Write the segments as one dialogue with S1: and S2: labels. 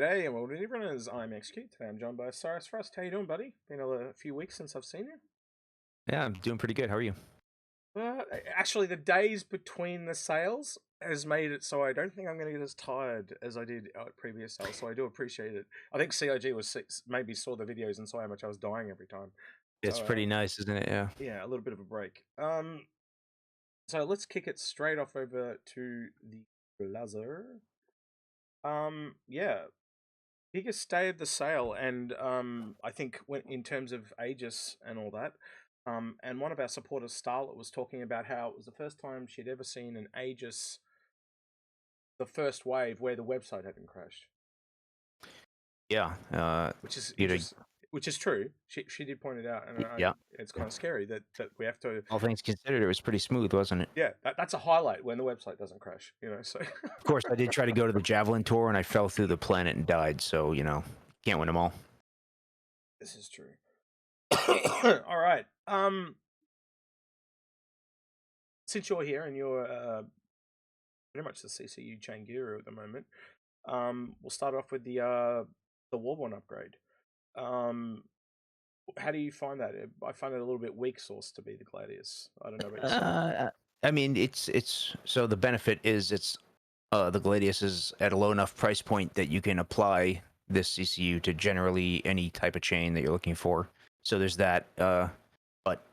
S1: G'day and welcome to Inforunners. I'm Execute. Today I'm joined by STAR-R5HP. How you doing, buddy? Been a few weeks since I've seen you.
S2: Yeah, I'm doing pretty good. How are you?
S1: Actually, the days between the sales has made it so I don't think I'm going to get as tired as I did at previous sales, so I do appreciate it. I think CIG was maybe saw the videos and saw how much I was dying every time.
S2: It's
S1: So,
S2: pretty nice, isn't it? Yeah.
S1: yeah, a little bit of a break. So let's kick it straight off over to the Blazer. Yeah, biggest day of the sale, and I think when in terms of Aegis and all that, and one of our supporters, Starlet, was talking about how it was the first time she'd ever seen an Aegis, the first wave, where the website hadn't crashed.
S2: Yeah.
S1: Which is
S2: you know,
S1: which is true. She did point it out, and
S2: yeah.
S1: it's kind of scary that we have to.
S2: All things considered, it was pretty smooth, wasn't it?
S1: Yeah, that's a highlight when the website doesn't crash. So.
S2: Of course, I did try to go to the Javelin Tour, and I fell through the planet and died. So can't win them all.
S1: This is true. All right. Since you're here and you're pretty much the CCU chain guru at the moment, we'll start off with the Warborn upgrade. How do you find that? I find it a little bit weak source to be the Gladius. I don't know about yourself.
S2: I mean, it's so the benefit is it's the Gladius is at a low enough price point that you can apply this CCU to generally any type of chain that you're looking for. So there's that. But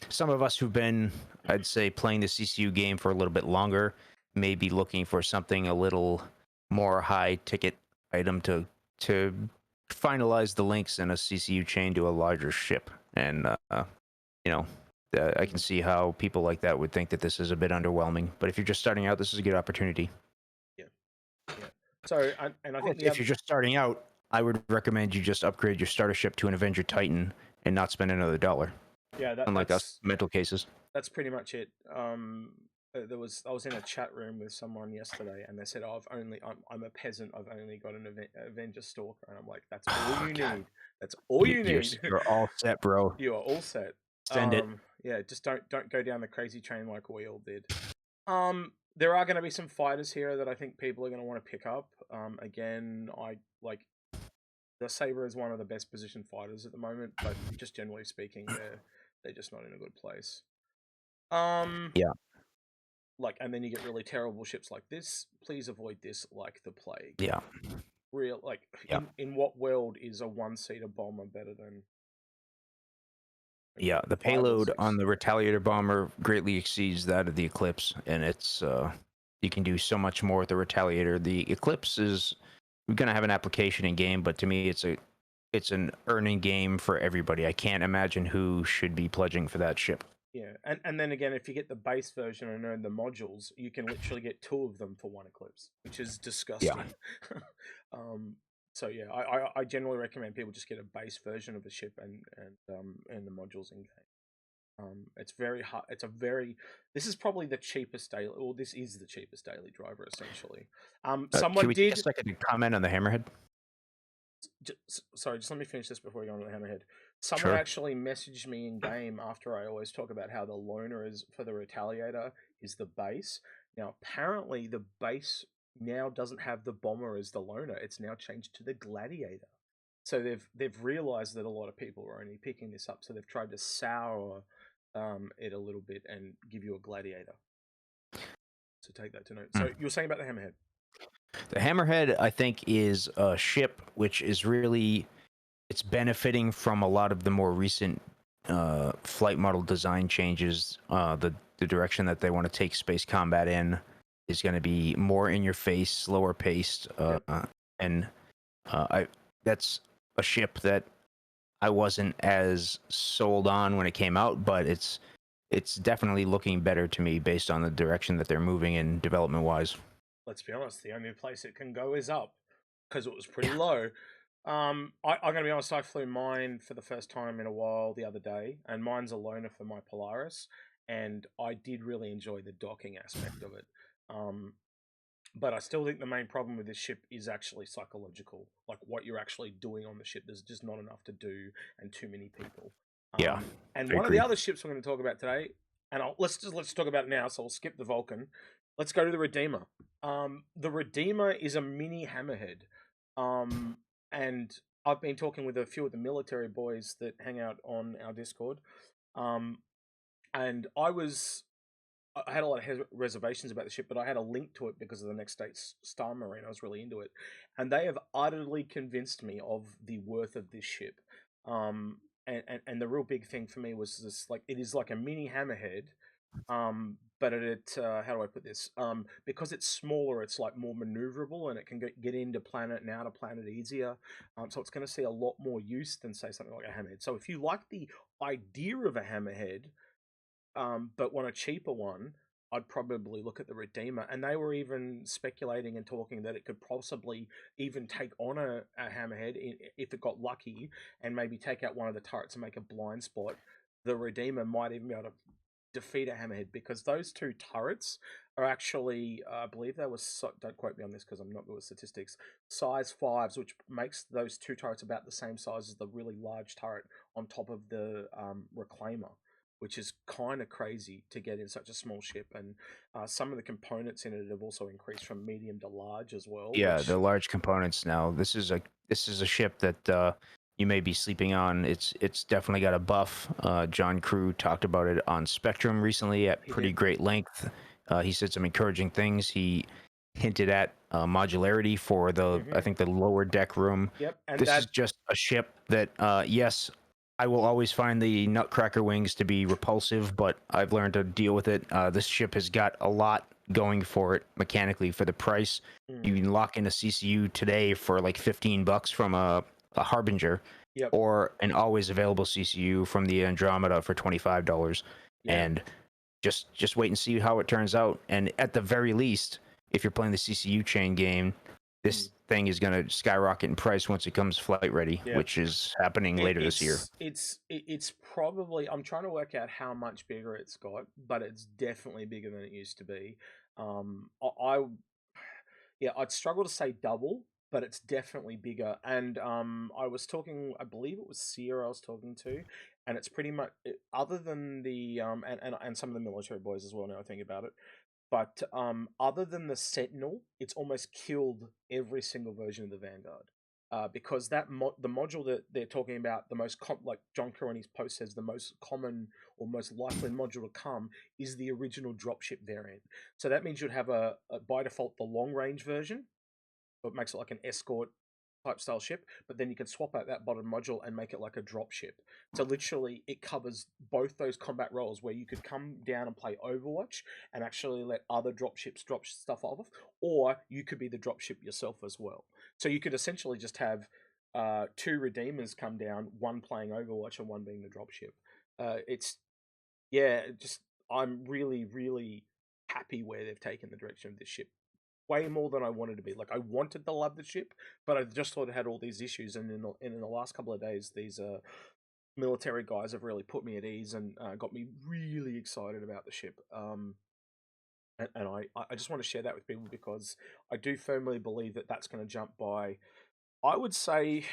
S2: some of us who've been, I'd say, playing the CCU game for a little bit longer may be looking for something a little more high ticket item to finalize the links in a CCU chain to a larger ship. And I can see how people like that would think that this is a bit underwhelming. But if you're just starting out, this is a good opportunity.
S1: Yeah. So, and I think
S2: if you're just starting out, I would recommend you just upgrade your starter ship to an Avenger Titan and not spend another $1.
S1: Yeah,
S2: unlike us mental cases.
S1: That's pretty much it. I was in a chat room with someone yesterday, and they said, "Oh, I'm a peasant. I've only got an Avenger Stalker," and I'm like, "That's all you need. That's all you need.
S2: You're all set, bro.
S1: You are all set.
S2: Send it.
S1: Yeah, just don't go down the crazy train like we all did. There are going to be some fighters here that I think people are going to want to pick up. Again, I like the Saber is one of the best positioned fighters at the moment, but just generally speaking, they're just not in a good place.
S2: Yeah.
S1: And then you get really terrible ships like this. Please avoid this like the plague.
S2: Yeah.
S1: In what world is a one-seater bomber better than?
S2: Yeah, the payload on the Retaliator bomber greatly exceeds that of the Eclipse, and it's you can do so much more with the Retaliator. The Eclipse is gonna have an application in game, but to me, it's an earning game for everybody. I can't imagine who should be pledging for that ship.
S1: Yeah, and then again, if you get the base version and earn the modules, you can literally get 2 of them for 1 Eclipse, which is disgusting. Yeah. So yeah, I generally recommend people just get a base version of the ship and the modules in game. It's very hard. This is probably the cheapest daily. Well, this is the cheapest daily driver essentially. Someone did.
S2: Just like a comment on the Hammerhead.
S1: Sorry, just let me finish this before we go on to the Hammerhead. Someone actually messaged me in game after I always talk about how the loner is for the Retaliator is the base. Now, apparently, the base now doesn't have the bomber as the loner. It's now changed to the Gladiator. So they've realized that a lot of people are only picking this up. So they've tried to sour it a little bit and give you a Gladiator. So take that to note. So you were saying about the Hammerhead.
S2: The Hammerhead, I think, is a ship which is really, it's benefiting from a lot of the more recent flight model design changes. The direction that they want to take space combat in is going to be more in your face, slower paced, and that's a ship that I wasn't as sold on when it came out, but it's definitely looking better to me based on the direction that they're moving in development wise.
S1: Let's be honest, the only place it can go is up because it was pretty low. I'm going to be honest, I flew mine for the first time in a while the other day, and mine's a loner for my Polaris, and I did really enjoy the docking aspect of it. But I still think the main problem with this ship is actually psychological, like what you're actually doing on the ship. There's just not enough to do and too many people. And one of the other ships we're going to talk about today, and let's talk about it now, so we'll skip the Vulcan. Let's go to the Redeemer. The Redeemer is a mini Hammerhead. Um, and I've been talking with a few of the military boys that hang out on our Discord. Um, and I had a lot of reservations about the ship, but I had a link to it because of the next state's Star Marine. I was really into it, and they have utterly convinced me of the worth of this ship. And the real big thing for me was this: like, it is like a mini hammerhead, but how do I put this? Because it's smaller, it's like more maneuverable, and it can get into planet and out of planet easier. So it's going to see a lot more use than, say, something like a hammerhead. So if you like the idea of a hammerhead, but want a cheaper one, I'd probably look at the Redeemer. And they were even speculating and talking that it could possibly even take on a hammerhead if it got lucky, and maybe take out one of the turrets and make a blind spot. The Redeemer might even be able to defeat a hammerhead, because those two turrets are actually, I believe they were, don't quote me on this because I'm not good with statistics, size fives, which makes those two turrets about the same size as the really large turret on top of the Reclaimer, which is kind of crazy to get in such a small ship. And some of the components in it have also increased from medium to large as well.
S2: Yeah, the
S1: Which,
S2: large components now. This is a ship that you may be sleeping on. It's definitely got a buff. John Crew talked about it on Spectrum recently at
S1: he
S2: pretty
S1: did.
S2: great length. He said some encouraging things. He hinted at modularity for I
S1: Hmm.
S2: think the lower deck room.
S1: Yep, and
S2: This is
S1: that.
S2: just a ship that yes, I will always find the Nutcracker wings to be repulsive, but I've learned to deal with it. This ship has got a lot going for it mechanically for the price.
S1: Mm,
S2: You can lock in a CCU today for like $15 from a Harbinger,
S1: yep.
S2: or an always available CCU from the Andromeda for $25.
S1: Yeah.
S2: And just wait and see how it turns out. And at the very least, if you're playing the CCU chain game,
S1: Mm.
S2: this thing is going to skyrocket in price once it comes flight ready,
S1: Yeah.
S2: which is happening later this year.
S1: It's probably, I'm trying to work out how much bigger it's got, but it's definitely bigger than it used to be. I yeah, I'd struggle to say double, but it's definitely bigger. And I was talking, I believe it was Sierra I was talking to, and it's pretty much, other than the and some of the military boys as well. Now I think about it, but other than the Sentinel, it's almost killed every single version of the Vanguard. Because the module that they're talking about, the most like John Kerr in his post says, the most common or most likely module to come is the original dropship variant. So that means you'd have a by default the long range version, so it makes it like an escort type style ship, but then you can swap out that bottom module and make it like a drop ship. So literally it covers both those combat roles, where you could come down and play Overwatch and actually let other drop ships drop stuff off, or you could be the drop ship yourself as well. So you could essentially just have two Redeemers come down, one playing Overwatch and one being the drop ship. It's yeah, just I'm really, really happy where they've taken the direction of this ship. Way more than I wanted to be. Like, I wanted to love the ship, but I just thought it had all these issues. And in the last couple of days, these military guys have really put me at ease and got me really excited about the ship. And I just want to share that with people, because I do firmly believe that that's going to jump by. I would say,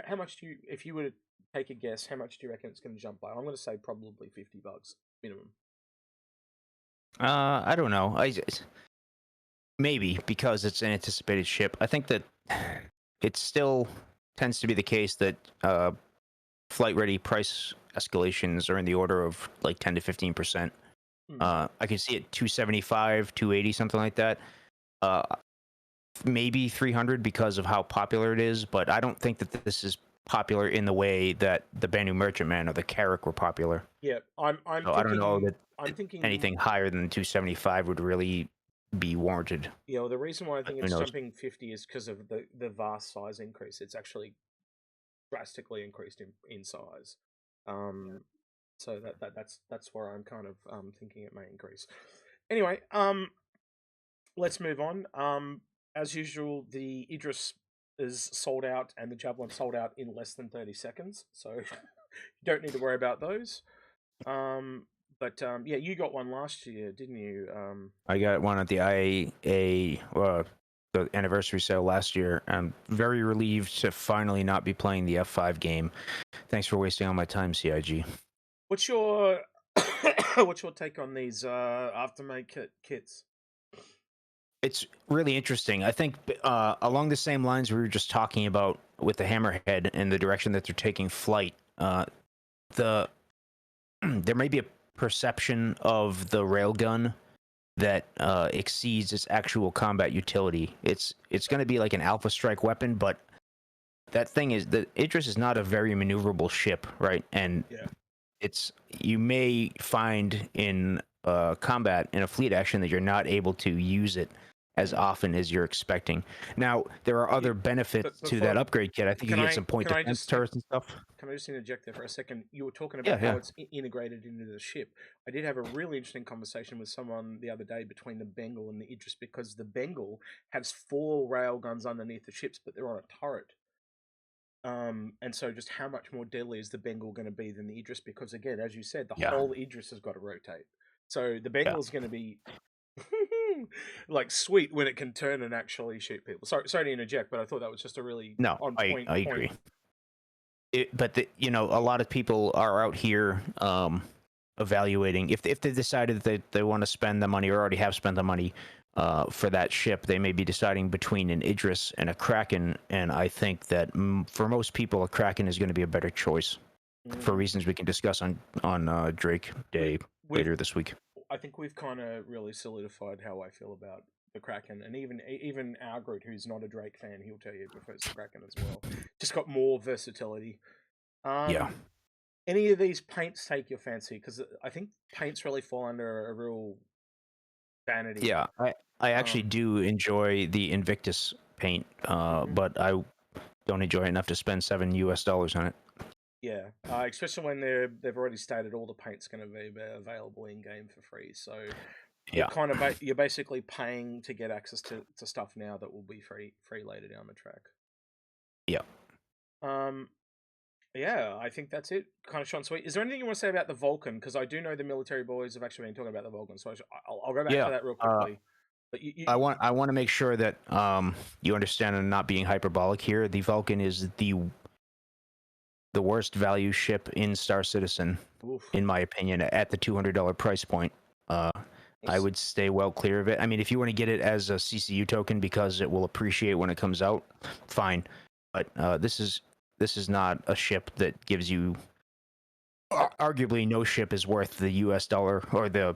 S1: how much do you, if you were to take a guess, how much do you reckon it's going to jump by? I'm going to say probably $50 minimum.
S2: I don't know. Maybe because it's an anticipated ship. I think that it still tends to be the case that flight ready price escalations are in the order of like 10 to 15%.
S1: Hmm.
S2: I can see it 275, 280, something like that. Uh, Maybe 300 because of how popular it is, but I don't think that this is popular in the way that the Banu Merchantman or the Carrack were popular.
S1: Yeah, I'm
S2: So I don't know
S1: thinking.
S2: that
S1: I'm thinking.
S2: anything higher than 275 would really be warranted.
S1: You know, the reason why I
S2: But
S1: think
S2: who
S1: it's
S2: knows?
S1: jumping 50 is because of the vast size increase. It's actually drastically increased in size. Um, so that's where I'm kind of thinking it may increase. Anyway, let's move on. As usual, the Idris is sold out and the Javelin sold out in less than 30 seconds. So you don't need to worry about those. Um, but yeah, you got one last year, didn't you?
S2: I got one at the IAA, the anniversary sale last year. I'm very relieved to finally not be playing the F5 game. Thanks for wasting all my time, CIG.
S1: What's your what's your take on these aftermade kits?
S2: It's really interesting. I think along the same lines we were just talking about with the Hammerhead and the direction that they're taking flight. The there may be a perception of the railgun that exceeds its actual combat utility. It's going to be like an alpha strike weapon, but that thing is the Idris is not a very maneuverable ship, right? And
S1: Yeah.
S2: it's you may find in combat in a fleet action that you're not able to use it as often as you're expecting. Now there are other benefits
S1: but
S2: to that
S1: before,
S2: upgrade kit. I think you get some point
S1: can I
S2: defense
S1: just
S2: turrets and stuff.
S1: can I just interject there for a second? You were talking
S2: Yeah,
S1: about how
S2: yeah,
S1: it's integrated into the ship. I did have a really interesting conversation with someone the other day between the Bengal and the Idris, because the Bengal has 4 rail guns underneath the ships, but they're on a turret. And so just how much more deadly is the Bengal going to be than the Idris? Because again, as you said, the
S2: yeah,
S1: whole Idris has got to rotate. So the
S2: yeah.
S1: Bengal's going to be like sweet when it can turn and actually shoot people. Sorry to interject, but I thought that was just a really
S2: No,
S1: on
S2: I
S1: point point.
S2: agree. But a lot of people are out here evaluating if they decided that they want to spend the money or already have spent the money for that ship. They may be deciding between an Idris and a Kraken, and I think that for most people, a Kraken is going to be a better choice for reasons we can discuss on Drake Day later this week.
S1: I think we've kind of really solidified how I feel about the Kraken, and even Algrid, who's not a Drake fan, he'll tell you he prefers the Kraken as well. Just got more versatility.
S2: Yeah.
S1: Any of these paints take your fancy? Because I think paints really fall under a real vanity.
S2: Yeah, I actually do enjoy the Invictus paint, but I don't enjoy it enough to spend $7 on it.
S1: Yeah, especially when they've already stated all the paint's going to be available in game for free. So
S2: Yeah,
S1: you're basically paying to get access to stuff now that will be free later down the track.
S2: yeah.
S1: Yeah, I think that's it. Kind of short and sweet. Is there anything you want to say about the Vulcan? Because I do know the military boys have actually been talking about the Vulcan, so I'll go back to that real quickly. But
S2: I want to make sure that you understand I'm not being hyperbolic here. The Vulcan is the worst value ship in Star Citizen, in my opinion, at the $200 price point. I would stay well clear of it. I mean, if you want to get it as a CCU token because it will appreciate when it comes out, fine. But this is not a ship that gives you. Arguably, no ship is worth the U.S. dollar or the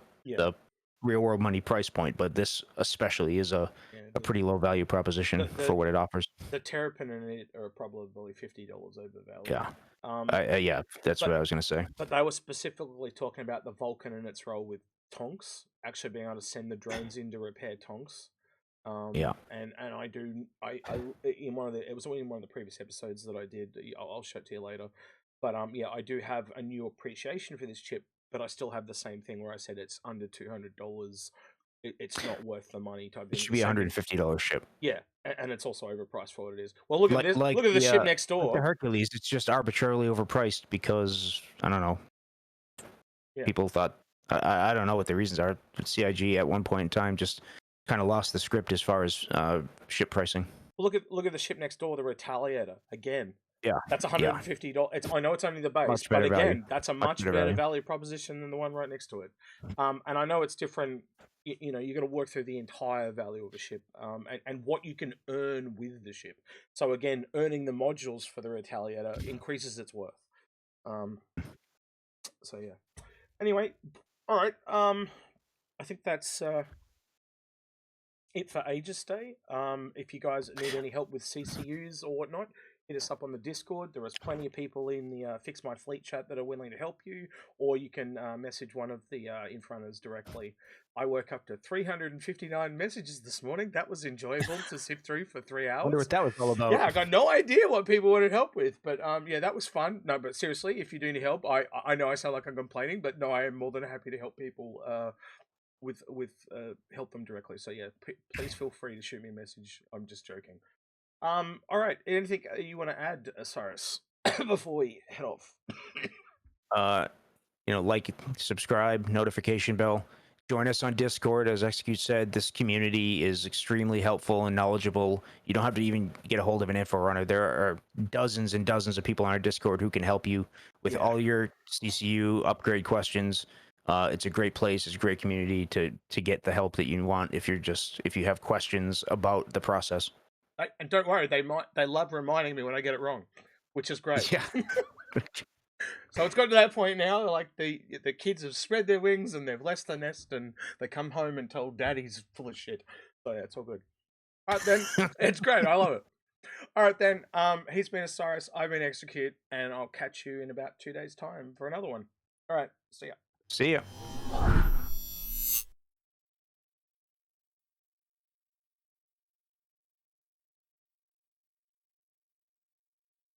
S2: real world money price point, but this especially is a pretty low value proposition for what it offers.
S1: The Terrapin and it are probably $50 overvalued.
S2: Yeah. Yeah, that's what I was going to say.
S1: But they were specifically talking about the Vulcan and its role with Tonks, actually being able to send the drones in to repair Tonks.
S2: Yeah.
S1: And I in one of the, it was in one of the previous episodes that I did. I'll show it to you later. But yeah, I do have a new appreciation for this chip, but I still have the same thing where I said it's under $200. It's not worth the money type.
S2: It should be $150 ship.
S1: Yeah, and it's also overpriced for what it is. Well, look at this. Look at the ship next door.
S2: Like the Hercules, it's just arbitrarily overpriced because I don't know. Yeah. People thought I don't know what the reasons are. But CIG at one point in time just kind of lost the script as far as ship pricing.
S1: Well, look at the ship next door, the Retaliator. Again,
S2: yeah,
S1: that's $150. I know it's only the base, but again,
S2: value.
S1: That's a much better value proposition than the one right next to it. And I know it's different. You know, you're going to work through the entire value of a ship, and what you can earn with the ship. So again, earning the modules for the Retaliator increases its worth. So yeah. Anyway, all right. I think that's it for Aegis Day. If you guys need any help with CCUs or whatnot, hit us up on the Discord. There is plenty of people in the Fix My Fleet chat that are willing to help you, or you can message one of the Inforunners directly. I woke up to 359 messages this morning. That was enjoyable to sift through for 3 hours. I
S2: wonder what that was all about.
S1: Yeah, I got no idea what people wanted help with, but yeah, that was fun. No, but seriously, if you do need help, I know I sound like I'm complaining, but no, I am more than happy to help people with help them directly. So yeah, please feel free to shoot me a message. I'm just joking. All right. Anything you want to add, Cyrus, before we head off?
S2: Like, subscribe, notification bell. Join us on Discord. As Execute said, this community is extremely helpful and knowledgeable. You don't have to even get a hold of an Inforunner. There are dozens and dozens of people on our Discord who can help you with all your CCU upgrade questions. It's a great place. It's a great community to get the help that you want if you have questions about the process.
S1: And don't worry, they love reminding me when I get it wrong, which is great.
S2: Yeah.
S1: So it's got to that point now, like the kids have spread their wings and they've left the nest and they come home and tell daddy's full of shit. So yeah, it's all good. All right then, it's great. I love it. All right then, he's been Osiris, I've been Execute, and I'll catch you in about 2 days' time for another one. All right, see ya.
S2: See ya.